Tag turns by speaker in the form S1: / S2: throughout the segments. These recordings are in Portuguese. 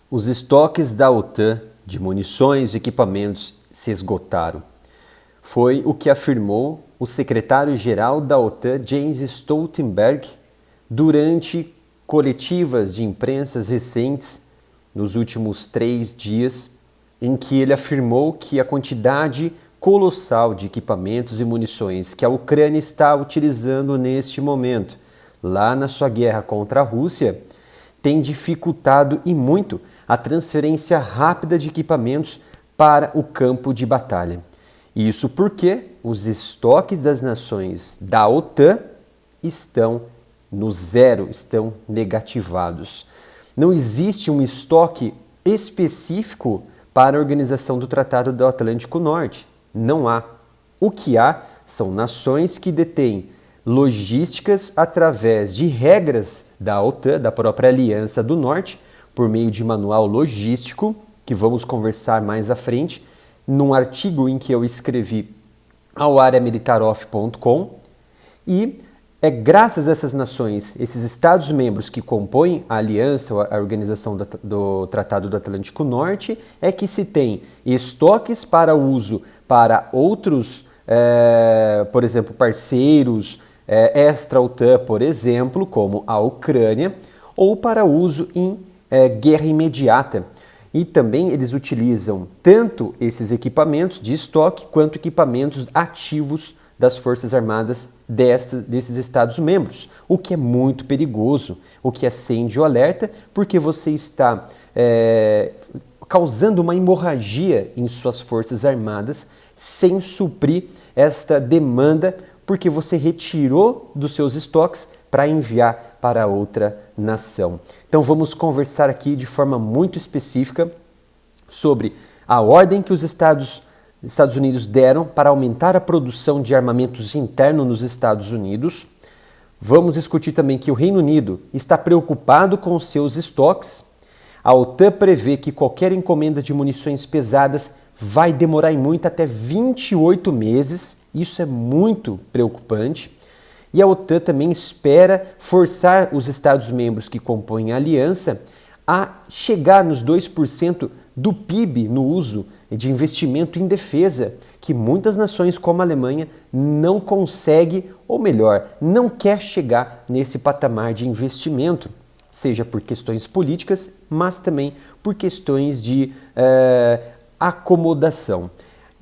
S1: Os estoques da OTAN de munições e equipamentos se esgotaram. Foi o que afirmou o secretário-geral da OTAN, Jens Stoltenberg, durante coletivas de imprensa recentes, nos últimos 3 dias, em que ele afirmou que a quantidade colossal de equipamentos e munições que a Ucrânia está utilizando neste momento, lá na sua guerra contra a Rússia, tem dificultado e muito a transferência rápida de equipamentos para o campo de batalha. Isso porque os estoques das nações da OTAN estão no zero, estão negativados. Não existe um estoque específico para a organização do Tratado do Atlântico Norte. Não há. O que há são nações que detêm logísticas através de regras da OTAN, da própria Aliança do Norte, por meio de manual logístico, que vamos conversar mais à frente, num artigo em que eu escrevi ao areamilitaroff.com, e é graças a essas nações, esses Estados-membros que compõem a Aliança, a Organização do Tratado do Atlântico Norte, é que se tem estoques para uso para outros, por exemplo, parceiros, extra-OTAN, por exemplo, como a Ucrânia, ou para uso em guerra imediata. E também eles utilizam tanto esses equipamentos de estoque quanto equipamentos ativos das Forças Armadas desses Estados-membros, o que é muito perigoso, o que acende o alerta, porque você está causando uma hemorragia em suas Forças Armadas sem suprir esta demanda, porque você retirou dos seus estoques para enviar para outra nação. Então vamos conversar aqui de forma muito específica sobre a ordem que os Estados Unidos deram para aumentar a produção de armamentos interno nos Estados Unidos. Vamos discutir também que o Reino Unido está preocupado com os seus estoques. A OTAN prevê que qualquer encomenda de munições pesadas vai demorar muito, até 28 meses. Isso é muito preocupante. E a OTAN também espera forçar os Estados-membros que compõem a aliança a chegar nos 2% do PIB no uso de investimento em defesa, que muitas nações como a Alemanha não consegue, ou melhor, não quer chegar nesse patamar de investimento, seja por questões políticas, mas também por questões de acomodação.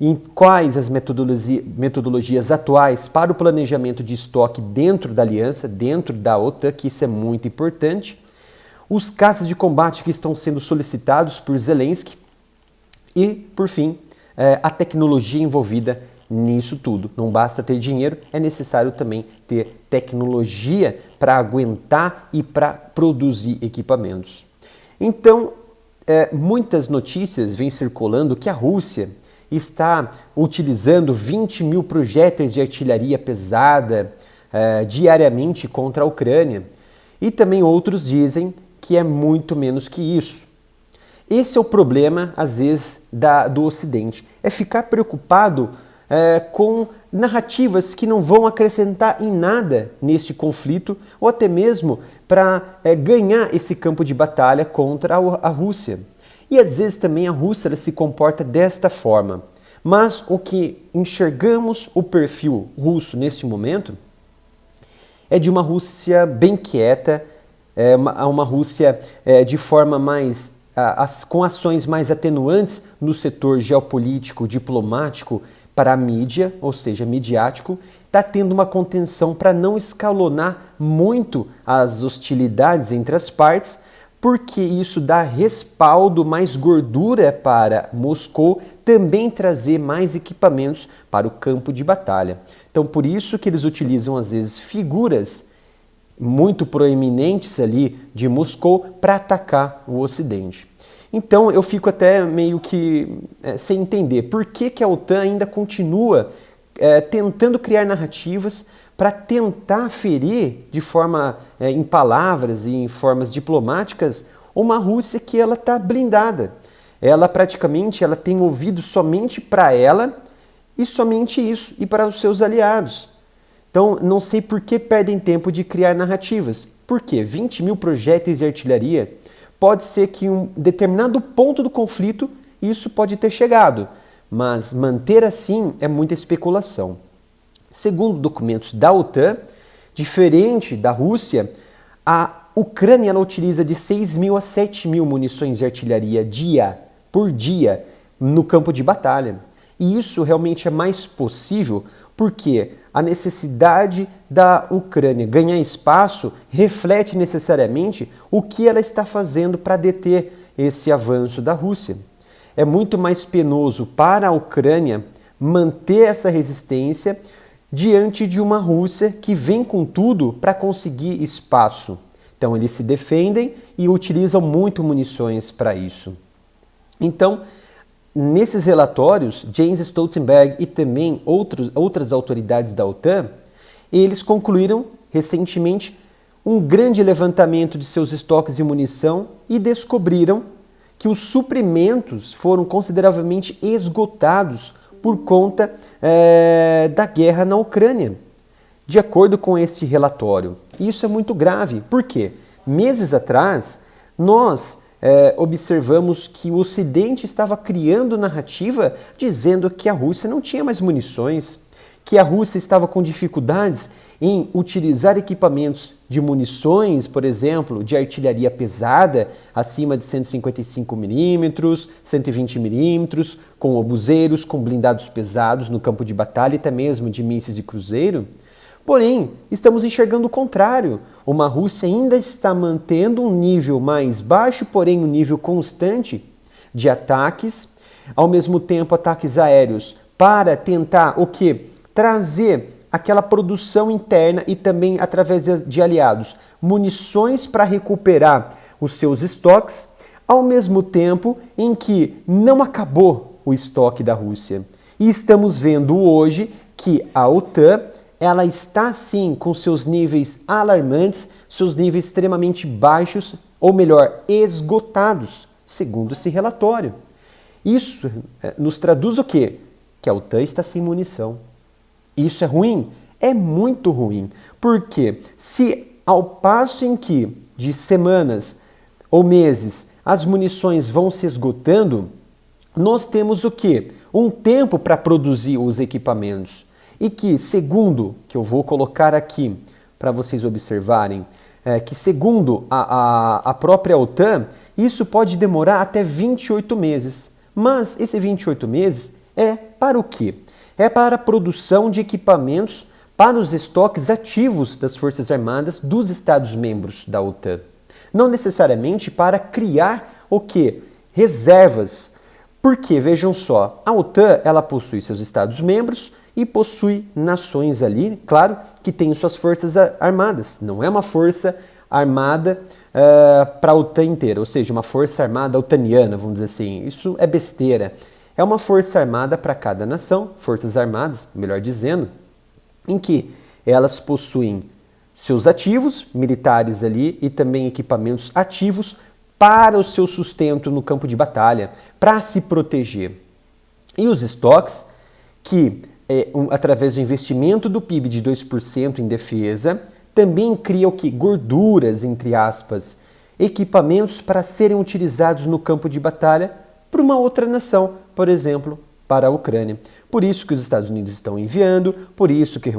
S1: Em quais as metodologias atuais para o planejamento de estoque dentro da aliança, dentro da OTAN, que isso é muito importante, os caças de combate que estão sendo solicitados por Zelensky e, por fim, a tecnologia envolvida nisso tudo. Não basta ter dinheiro, é necessário também ter tecnologia para aguentar e para produzir equipamentos. Então, muitas notícias vêm circulando que a Rússia está utilizando 20 mil projéteis de artilharia pesada diariamente contra a Ucrânia. E também outros dizem que é muito menos que isso. Esse é o problema, às vezes, do Ocidente. É ficar preocupado com narrativas que não vão acrescentar em nada neste conflito, ou até mesmo para ganhar esse campo de batalha contra a Rússia. E às vezes também a Rússia ela se comporta desta forma. Mas o que enxergamos o perfil russo neste momento é de uma Rússia bem quieta, uma Rússia de forma mais, com ações mais atenuantes no setor geopolítico, diplomático, para a mídia, ou seja, midiático, está tendo uma contenção para não escalonar muito as hostilidades entre as partes, porque isso dá respaldo, mais gordura para Moscou também trazer mais equipamentos para o campo de batalha. Então, por isso que eles utilizam, às vezes, figuras muito proeminentes ali de Moscou para atacar o Ocidente. Então, eu fico até meio que sem entender por que a OTAN ainda continua tentando criar narrativas para tentar ferir de forma, em palavras e em formas diplomáticas, uma Rússia que ela está blindada. Ela praticamente tem ouvido somente para ela e somente isso, e para os seus aliados. Então, não sei por que perdem tempo de criar narrativas. Por quê? 20 mil projéteis de artilharia pode ser que em um determinado ponto do conflito isso pode ter chegado, mas manter assim é muita especulação. Segundo documentos da OTAN, diferente da Rússia, a Ucrânia ela utiliza de 6.000 a 7.000 munições de artilharia por dia no campo de batalha. E isso realmente é mais possível porque a necessidade da Ucrânia ganhar espaço reflete necessariamente o que ela está fazendo para deter esse avanço da Rússia. É muito mais penoso para a Ucrânia manter essa resistência diante de uma Rússia que vem com tudo para conseguir espaço. Então eles se defendem e utilizam muito munições para isso. Então, nesses relatórios, Jens Stoltenberg e também outras autoridades da OTAN, eles concluíram recentemente um grande levantamento de seus estoques de munição e descobriram que os suprimentos foram consideravelmente esgotados por conta da guerra na Ucrânia. De acordo com esse relatório, isso é muito grave. Por quê? Meses atrás, nós observamos que o Ocidente estava criando narrativa dizendo que a Rússia não tinha mais munições, que a Rússia estava com dificuldades em utilizar equipamentos de munições, por exemplo, de artilharia pesada, acima de 155 mm, 120 mm, com obuseiros, com blindados pesados no campo de batalha e até mesmo de mísseis de cruzeiro. Porém, estamos enxergando o contrário. Uma Rússia ainda está mantendo um nível mais baixo, porém um nível constante de ataques, ao mesmo tempo ataques aéreos, para tentar o quê? Trazer aquela produção interna e também, através de aliados, munições para recuperar os seus estoques, ao mesmo tempo em que não acabou o estoque da Rússia. E estamos vendo hoje que a OTAN ela está sim com seus níveis alarmantes, seus níveis extremamente baixos, ou melhor, esgotados, segundo esse relatório. Isso nos traduz o quê? Que a OTAN está sem munição. Isso é ruim? É muito ruim, porque se ao passo em que de semanas ou meses as munições vão se esgotando, nós temos o quê? Um tempo para produzir os equipamentos. E que, segundo, que eu vou colocar aqui para vocês observarem, que segundo a própria OTAN, isso pode demorar até 28 meses. Mas esse 28 meses é para o quê? É para a produção de equipamentos para os estoques ativos das Forças Armadas dos Estados-membros da OTAN. Não necessariamente para criar o quê? Reservas. Porque, vejam só, a OTAN ela possui seus Estados-membros e possui nações ali, claro, que tem suas forças armadas. Não é uma força armada para a OTAN inteira, ou seja, uma força armada otaniana, vamos dizer assim. Isso é besteira. É uma força armada para cada nação, forças armadas, melhor dizendo, em que elas possuem seus ativos militares ali e também equipamentos ativos para o seu sustento no campo de batalha, para se proteger. E os estoques que através do investimento do PIB de 2% em defesa, também cria o que? Gorduras, entre aspas, equipamentos para serem utilizados no campo de batalha por uma outra nação, por exemplo, para a Ucrânia. Por isso que os Estados Unidos estão enviando, por isso que o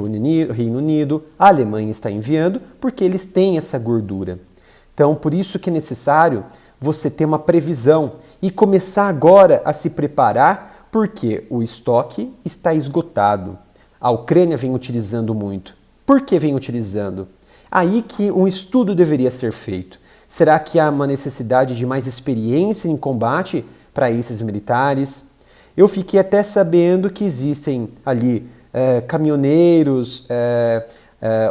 S1: Reino Unido, a Alemanha está enviando, porque eles têm essa gordura. Então, por isso que é necessário você ter uma previsão e começar agora a se preparar, porque o estoque está esgotado. A Ucrânia vem utilizando muito. Por que vem utilizando? Aí que um estudo deveria ser feito. Será que há uma necessidade de mais experiência em combate para esses militares? Eu fiquei até sabendo que existem ali caminhoneiros,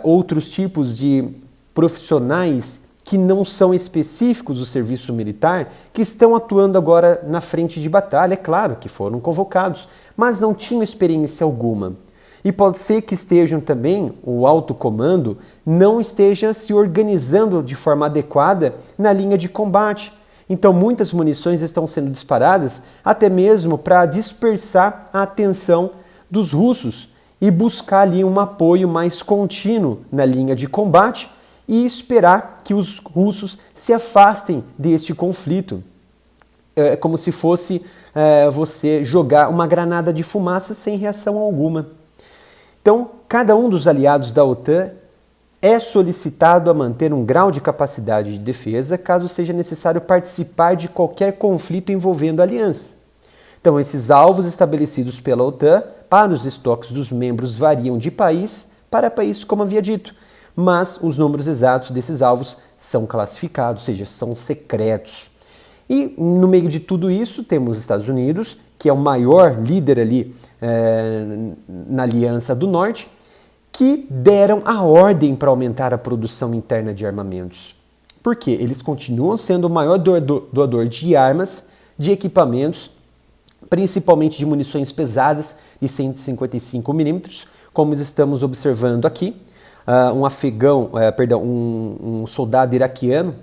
S1: outros tipos de profissionais que não são específicos do serviço militar, que estão atuando agora na frente de batalha. É claro que foram convocados, mas não tinham experiência alguma. E pode ser que estejam também, o alto comando, não esteja se organizando de forma adequada na linha de combate. Então muitas munições estão sendo disparadas até mesmo para dispersar a atenção dos russos e buscar ali um apoio mais contínuo na linha de combate e esperar que os russos se afastem deste conflito. É como se fosse você jogar uma granada de fumaça sem reação alguma. Então, cada um dos aliados da OTAN é solicitado a manter um grau de capacidade de defesa caso seja necessário participar de qualquer conflito envolvendo a aliança. Então, esses alvos estabelecidos pela OTAN para os estoques dos membros variam de país para país, como havia dito, mas os números exatos desses alvos são classificados, ou seja, são secretos. E no meio de tudo isso temos os Estados Unidos, que é o maior líder ali na Aliança do Norte, que deram a ordem para aumentar a produção interna de armamentos. Por quê? Eles continuam sendo o maior doador de armas, de equipamentos, principalmente de munições pesadas de 155 milímetros, como estamos observando aqui. Um soldado iraquiano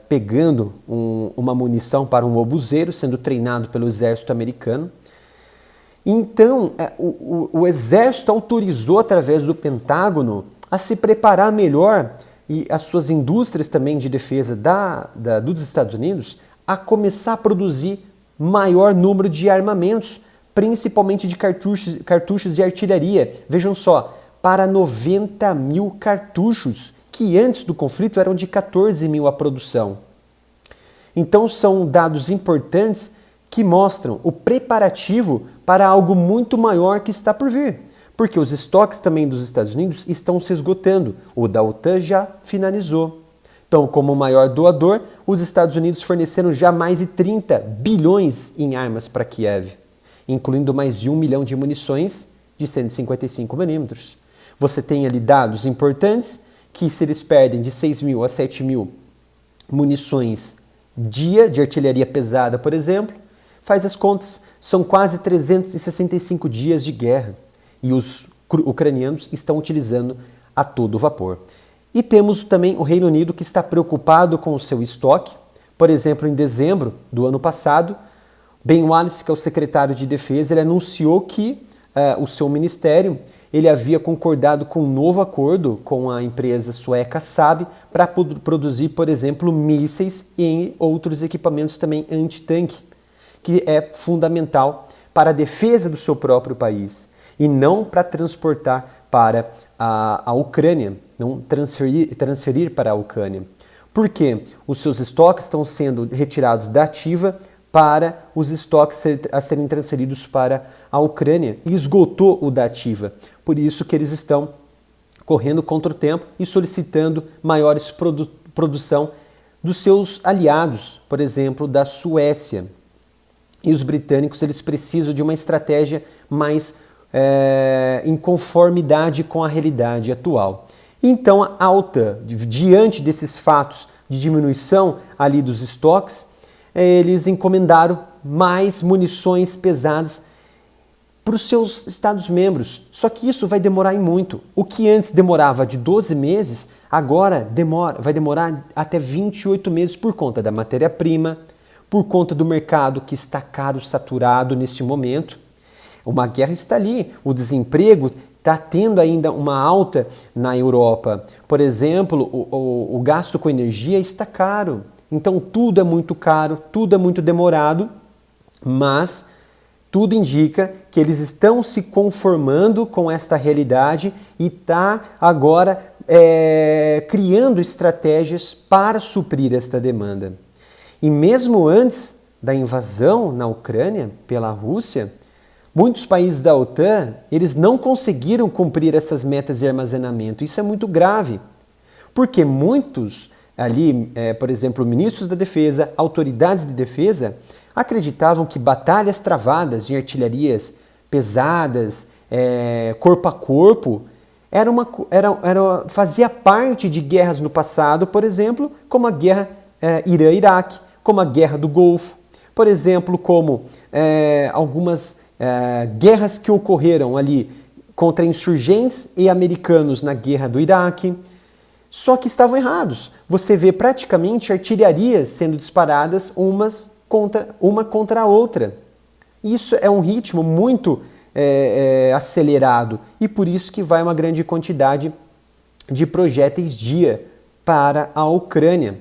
S1: pegando uma munição para um obuseiro, sendo treinado pelo exército americano. Então, o exército autorizou, através do Pentágono, a se preparar melhor e as suas indústrias também de defesa dos Estados Unidos a começar a produzir maior número de armamentos, principalmente de cartuchos de artilharia. Vejam só, para 90 mil cartuchos, que antes do conflito eram de 14 mil a produção. Então são dados importantes que mostram o preparativo para algo muito maior que está por vir, porque os estoques também dos Estados Unidos estão se esgotando, o da OTAN já finalizou. Então, como maior doador, os Estados Unidos forneceram já mais de 30 bilhões em armas para Kiev, incluindo mais de 1 milhão de munições de 155 milímetros. Você tem ali dados importantes que, se eles perdem de 6 mil a 7 mil munições dia de artilharia pesada, por exemplo, faz as contas, são quase 365 dias de guerra e os ucranianos estão utilizando a todo vapor. E temos também o Reino Unido, que está preocupado com o seu estoque. Por exemplo, em dezembro do ano passado, Ben Wallace, que é o secretário de Defesa, ele anunciou que o seu ministério ele havia concordado com um novo acordo com a empresa sueca Saab para produzir, por exemplo, mísseis e outros equipamentos também antitanque, que é fundamental para a defesa do seu próprio país e não para transportar para a Ucrânia, não transferir para a Ucrânia. Por quê? Os seus estoques estão sendo retirados da ativa para os estoques a serem transferidos para a Ucrânia e esgotou o da ativa. Por isso que eles estão correndo contra o tempo e solicitando maiores produção dos seus aliados, por exemplo, da Suécia. E os britânicos eles precisam de uma estratégia mais em conformidade com a realidade atual. Então, a OTAN, diante desses fatos de diminuição ali dos estoques, eles encomendaram mais munições pesadas para os seus Estados-membros. Só que isso vai demorar muito. O que antes demorava de 12 meses, agora vai demorar até 28 meses por conta da matéria-prima, por conta do mercado que está caro, saturado nesse momento. Uma guerra está ali, o desemprego está tendo ainda uma alta na Europa. Por exemplo, o gasto com energia está caro. Então tudo é muito caro, tudo é muito demorado, mas tudo indica que eles estão se conformando com esta realidade e está agora criando estratégias para suprir esta demanda. E mesmo antes da invasão na Ucrânia pela Rússia, muitos países da OTAN, eles não conseguiram cumprir essas metas de armazenamento. Isso é muito grave, porque muitos ali, por exemplo, ministros da defesa, autoridades de defesa, acreditavam que batalhas travadas de artilharias pesadas, corpo a corpo, fazia parte de guerras no passado, por exemplo, como a guerra Irã-Iraque, como a guerra do Golfo, por exemplo, como algumas guerras que ocorreram ali contra insurgentes e americanos na guerra do Iraque, só que estavam errados. Você vê praticamente artilharias sendo disparadas uma contra a outra. Isso é um ritmo muito acelerado e por isso que vai uma grande quantidade de projéteis dia para a Ucrânia.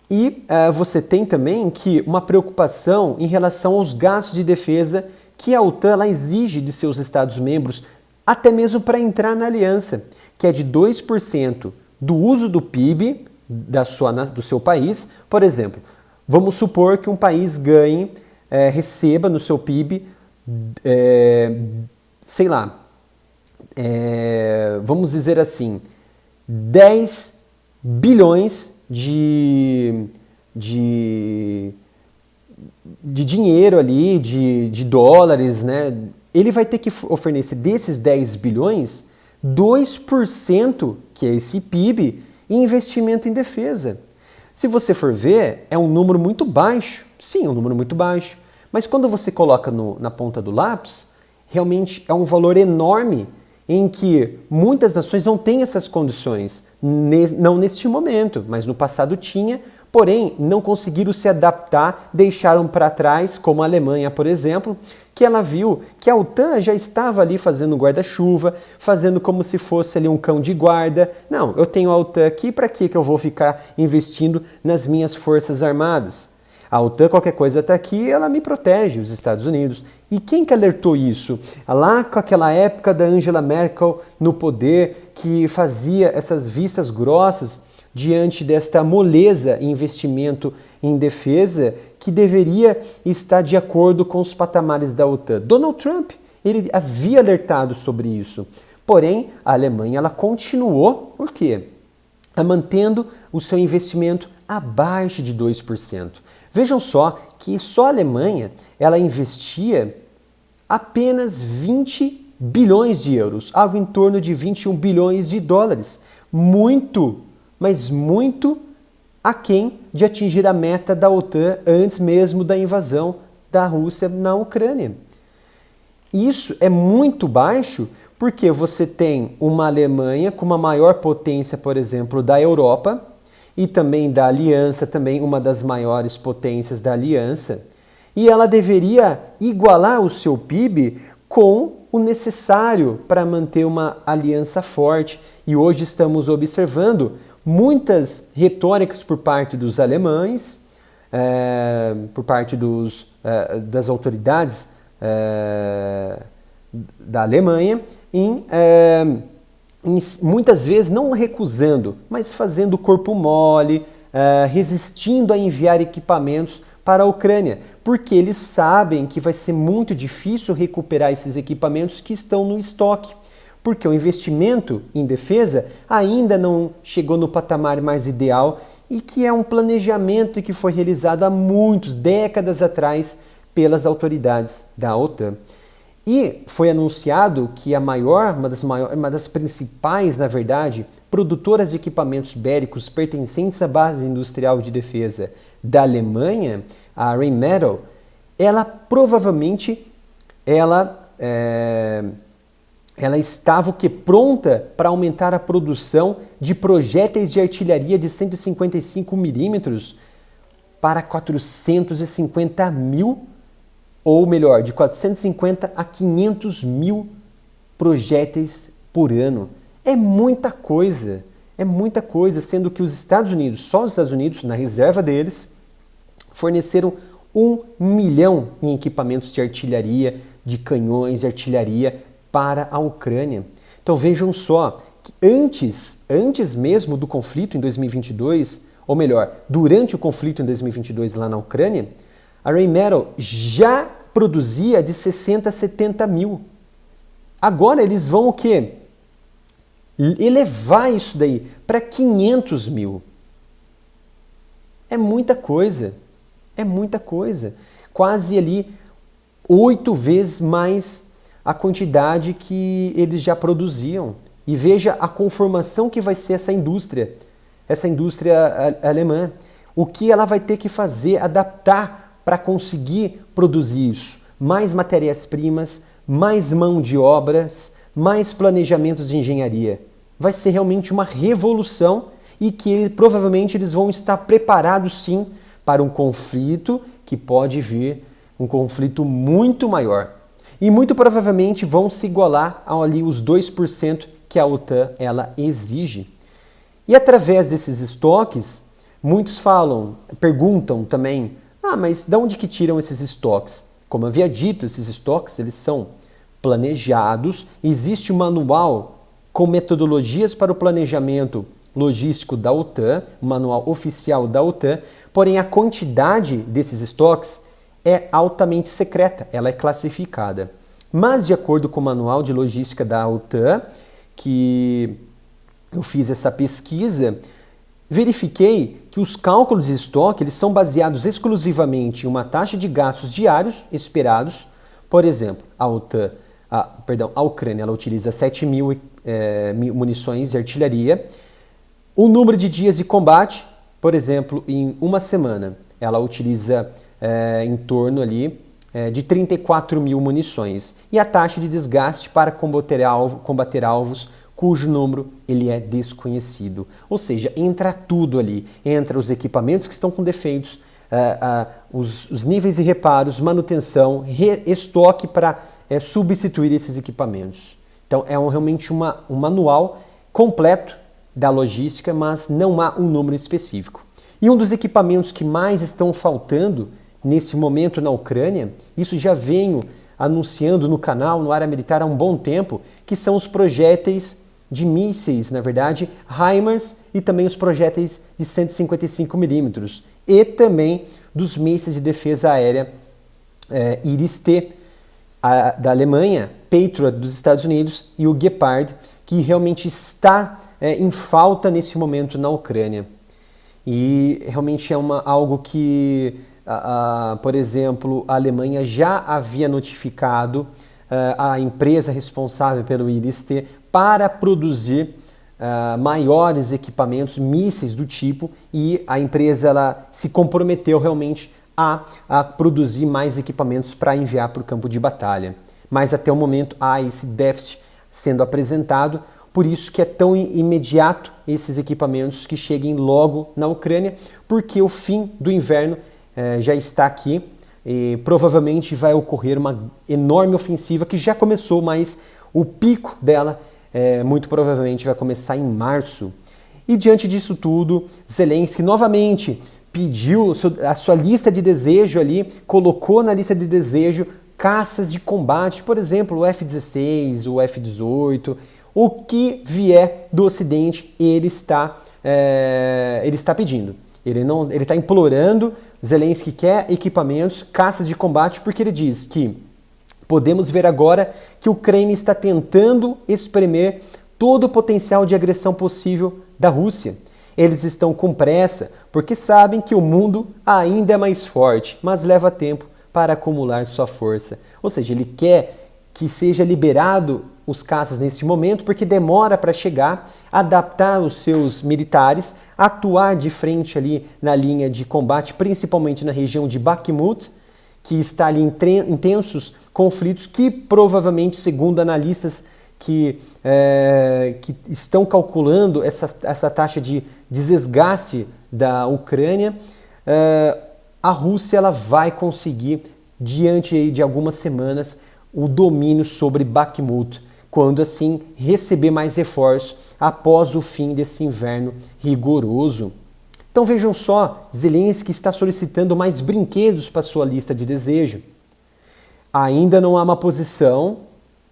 S1: E você tem também que uma preocupação em relação aos gastos de defesa que a OTAN ela exige de seus Estados-membros, até mesmo para entrar na aliança, que é de 2% do uso do PIB do seu país. Por exemplo, vamos supor que um país ganhe, receba no seu PIB, sei lá, vamos dizer assim, 10 bilhões de dinheiro ali, de dólares, né? Ele vai ter que oferecer desses 10 bilhões, 2%, que é esse PIB, em investimento em defesa. Se você for ver, é um número muito baixo. Sim, é um número muito baixo. Mas quando você coloca na ponta do lápis, realmente é um valor enorme em que muitas nações não têm essas condições, não neste momento, mas no passado tinha, porém não conseguiram se adaptar, deixaram para trás, como a Alemanha, por exemplo, que ela viu que a OTAN já estava ali fazendo guarda-chuva, fazendo como se fosse ali um cão de guarda. Não, eu tenho a OTAN aqui, para que eu vou ficar investindo nas minhas forças armadas? A OTAN, qualquer coisa está aqui, ela me protege, os Estados Unidos. E quem que alertou isso? Lá com aquela época da Angela Merkel no poder, que fazia essas vistas grossas diante desta moleza em investimento em defesa, que deveria estar de acordo com os patamares da OTAN. Donald Trump, ele havia alertado sobre isso. Porém, a Alemanha ela continuou, por quê? Mantendo o seu investimento abaixo de 2%. Vejam só que só a Alemanha ela investia apenas 20 bilhões de euros, algo em torno de 21 bilhões de dólares. Muito, mas muito aquém de atingir a meta da OTAN antes mesmo da invasão da Rússia na Ucrânia. Isso é muito baixo porque você tem uma Alemanha com uma maior potência, por exemplo, da Europa, e também da aliança, também uma das maiores potências da aliança, e ela deveria igualar o seu PIB com o necessário para manter uma aliança forte. E hoje estamos observando muitas retóricas por parte dos alemães, por parte das autoridades da Alemanha, muitas vezes não recusando, mas fazendo corpo mole, resistindo a enviar equipamentos para a Ucrânia, porque eles sabem que vai ser muito difícil recuperar esses equipamentos que estão no estoque, porque o investimento em defesa ainda não chegou no patamar mais ideal e que é um planejamento que foi realizado há décadas atrás pelas autoridades da OTAN. E foi anunciado que uma das principais, na verdade, produtoras de equipamentos bélicos pertencentes à base industrial de defesa da Alemanha, a Rheinmetall, ela provavelmente ela estava pronta para aumentar a produção de projéteis de artilharia de 155 milímetros para 450 mil, ou melhor, de 450 a 500 mil projéteis por ano. É muita coisa, sendo que os Estados Unidos, só os Estados Unidos, na reserva deles, forneceram 1 milhão em equipamentos de artilharia, de canhões de artilharia para a Ucrânia. Então vejam só, que antes mesmo do conflito em 2022, ou melhor, durante o conflito em 2022 lá na Ucrânia, a Rheinmetall já produzia de 60 a 70 mil. Agora eles vão o quê? Elevar isso daí para 500 mil. É muita coisa. Quase ali 8 vezes mais a quantidade que eles já produziam. E veja a conformação que vai ser essa indústria alemã. O que ela vai ter que fazer, adaptar para conseguir produzir isso. Mais matérias-primas, mais mão de obras, mais planejamentos de engenharia. Vai ser realmente uma revolução e que provavelmente eles vão estar preparados sim para um conflito que pode vir, um conflito muito maior. E muito provavelmente vão se igualar ali os 2% que a OTAN ela exige. E através desses estoques, muitos perguntam também, mas de onde que tiram esses estoques? Como havia dito, esses estoques eles são planejados, existe um manual com metodologias para o planejamento logístico da OTAN, o manual oficial da OTAN, porém a quantidade desses estoques é altamente secreta, ela é classificada. Mas de acordo com o manual de logística da OTAN, que eu fiz essa pesquisa, verifiquei que os cálculos de estoque eles são baseados exclusivamente em uma taxa de gastos diários esperados. Por exemplo, a Ucrânia ela utiliza 7.000 munições de artilharia. O número de dias de combate, por exemplo, em uma semana, ela utiliza em torno ali de 34.000 munições. E a taxa de desgaste para combater alvos cujo número ele é desconhecido. Ou seja, entra tudo ali. Entra os equipamentos que estão com defeitos, os níveis de reparos, manutenção, estoque para substituir esses equipamentos. Então é realmente um manual completo da logística, mas não há um número específico. E um dos equipamentos que mais estão faltando nesse momento na Ucrânia, isso já venho anunciando no canal, no Área Militar há um bom tempo, que são os projéteis de mísseis, na verdade, HIMARS e também os projéteis de 155 milímetros e também dos mísseis de defesa aérea Iris-T da Alemanha, Patriot dos Estados Unidos e o Gepard, que realmente está em falta nesse momento na Ucrânia. E realmente é algo que, por exemplo, a Alemanha já havia notificado a empresa responsável pelo Iris-T para produzir maiores equipamentos, mísseis do tipo, e a empresa ela se comprometeu realmente a produzir mais equipamentos para enviar para o campo de batalha. Mas até o momento há esse déficit sendo apresentado, por isso que é tão imediato esses equipamentos que cheguem logo na Ucrânia, porque o fim do inverno já está aqui e provavelmente vai ocorrer uma enorme ofensiva que já começou, mas o pico dela muito provavelmente vai começar em março. E diante disso tudo, Zelensky novamente pediu a sua lista de desejo ali, colocou na lista de desejo caças de combate, por exemplo, o F-16, o F-18, o que vier do Ocidente, ele está pedindo. Ele está implorando, Zelensky quer equipamentos, caças de combate, porque ele diz que podemos ver agora que a Ucrânia está tentando espremer todo o potencial de agressão possível da Rússia. Eles estão com pressa porque sabem que o mundo ainda é mais forte, mas leva tempo para acumular sua força. Ou seja, ele quer que seja liberado os caças neste momento porque demora para chegar, adaptar os seus militares, atuar de frente ali na linha de combate, principalmente na região de Bakhmut, que está ali em intensos conflitos que provavelmente, segundo analistas que estão calculando essa taxa de desgaste da Ucrânia, a Rússia ela vai conseguir, diante de algumas semanas, o domínio sobre Bakhmut, quando assim receber mais reforços após o fim desse inverno rigoroso. Então vejam só, Zelensky está solicitando mais brinquedos para sua lista de desejo. Ainda não há uma posição,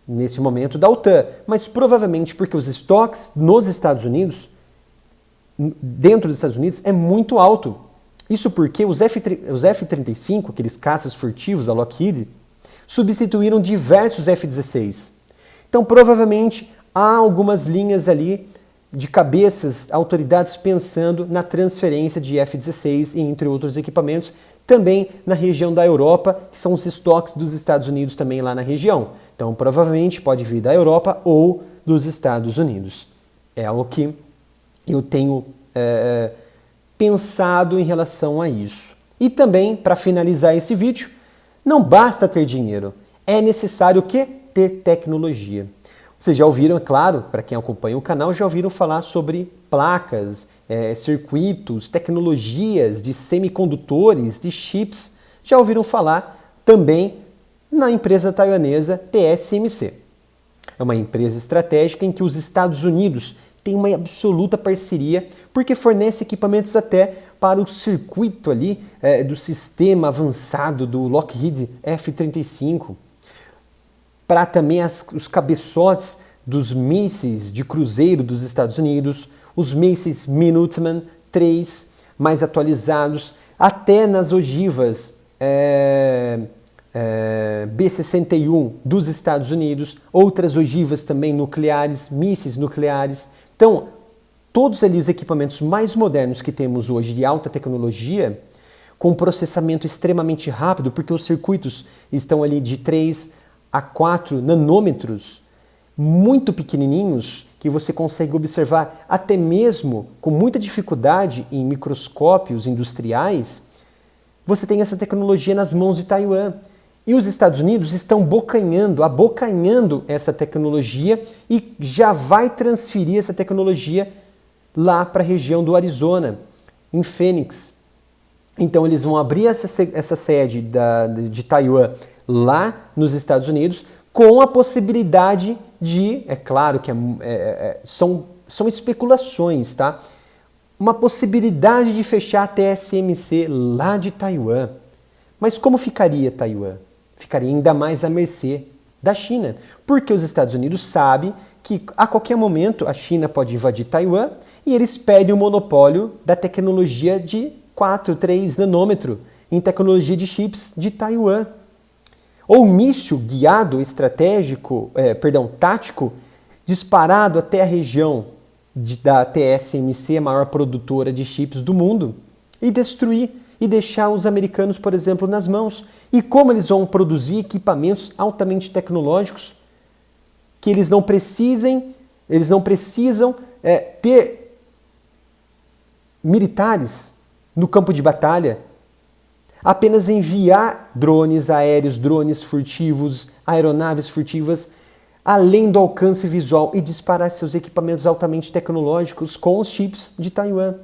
S1: nesse momento, da OTAN, mas provavelmente porque os estoques nos Estados Unidos, dentro dos Estados Unidos, é muito alto. Isso porque os F-35, aqueles caças furtivos da Lockheed, substituíram diversos F-16. Então, provavelmente, há algumas linhas ali de cabeças, autoridades pensando na transferência de F-16 e entre outros equipamentos, também na região da Europa, que são os estoques dos Estados Unidos também lá na região. Então, provavelmente pode vir da Europa ou dos Estados Unidos. É algo que eu tenho pensado em relação a isso. E também, para finalizar esse vídeo, não basta ter dinheiro, é necessário o quê? Ter tecnologia. Vocês já ouviram, é claro, para quem acompanha o canal, já ouviram falar sobre placas, circuitos, tecnologias de semicondutores, de chips. Já ouviram falar também na empresa taiwanesa TSMC. É uma empresa estratégica em que os Estados Unidos têm uma absoluta parceria, porque fornece equipamentos até para o circuito ali do sistema avançado do Lockheed F-35, para também os cabeçotes dos mísseis de cruzeiro dos Estados Unidos, os mísseis Minuteman III mais atualizados, até nas ogivas B-61 dos Estados Unidos, outras ogivas também nucleares, mísseis nucleares. Então, todos ali os equipamentos mais modernos que temos hoje de alta tecnologia, com processamento extremamente rápido, porque os circuitos estão ali de 3 a 4 nanômetros, muito pequenininhos, que você consegue observar até mesmo com muita dificuldade em microscópios industriais. Você tem essa tecnologia nas mãos de Taiwan. E os Estados Unidos estão abocanhando essa tecnologia e já vai transferir essa tecnologia lá para a região do Arizona, em Phoenix. Então eles vão abrir essa sede de Taiwan lá nos Estados Unidos, com a possibilidade de, é claro que são especulações, tá? Uma possibilidade de fechar a TSMC lá de Taiwan. Mas como ficaria Taiwan? Ficaria ainda mais à mercê da China, porque os Estados Unidos sabem que a qualquer momento a China pode invadir Taiwan e eles perdem o monopólio da tecnologia de 4, 3 nanômetro em tecnologia de chips de Taiwan. Ou míssil guiado tático, disparado até a região da TSMC, a maior produtora de chips do mundo, e destruir e deixar os americanos, por exemplo, nas mãos. E como eles vão produzir equipamentos altamente tecnológicos que eles não precisam ter militares no campo de batalha, apenas enviar drones aéreos, drones furtivos, aeronaves furtivas, além do alcance visual e disparar seus equipamentos altamente tecnológicos com os chips de Taiwan.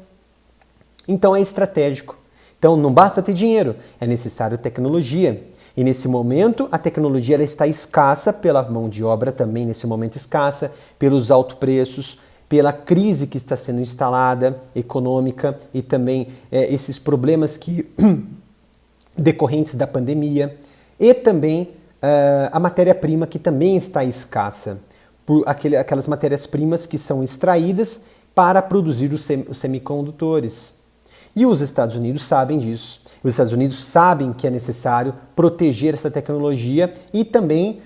S1: Então é estratégico. Então não basta ter dinheiro, é necessário tecnologia. E nesse momento a tecnologia ela está escassa, pela mão de obra também nesse momento escassa, pelos altos preços, pela crise que está sendo instalada, econômica, e também esses problemas decorrentes da pandemia, e também a matéria-prima que também está escassa, por aquelas matérias-primas que são extraídas para produzir os semicondutores. E os Estados Unidos sabem disso. Os Estados Unidos sabem que é necessário proteger essa tecnologia e também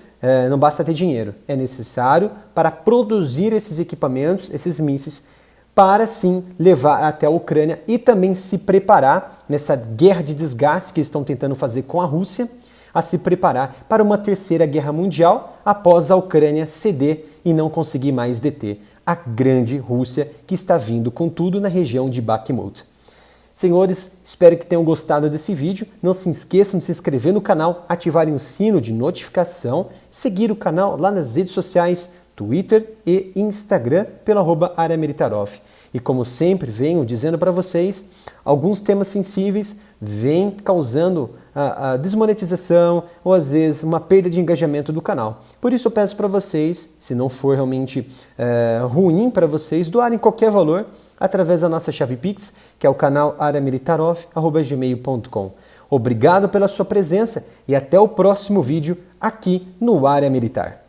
S1: não basta ter dinheiro. É necessário para produzir esses equipamentos, esses mísseis, para sim levar até a Ucrânia e também se preparar nessa guerra de desgaste que estão tentando fazer com a Rússia, a se preparar para uma terceira guerra mundial após a Ucrânia ceder e não conseguir mais deter a grande Rússia que está vindo com tudo na região de Bakhmut. Senhores, espero que tenham gostado desse vídeo. Não se esqueçam de se inscrever no canal, ativarem o sino de notificação, seguir o canal lá nas redes sociais, Twitter e Instagram pelo @AreaMilitarOff. E como sempre venho dizendo para vocês, alguns temas sensíveis vêm causando a desmonetização ou às vezes uma perda de engajamento do canal. Por isso eu peço para vocês, se não for realmente ruim para vocês, doarem qualquer valor através da nossa chave Pix, que é o canal areamilitaroff@gmail.com. Obrigado pela sua presença e até o próximo vídeo aqui no Área Militar.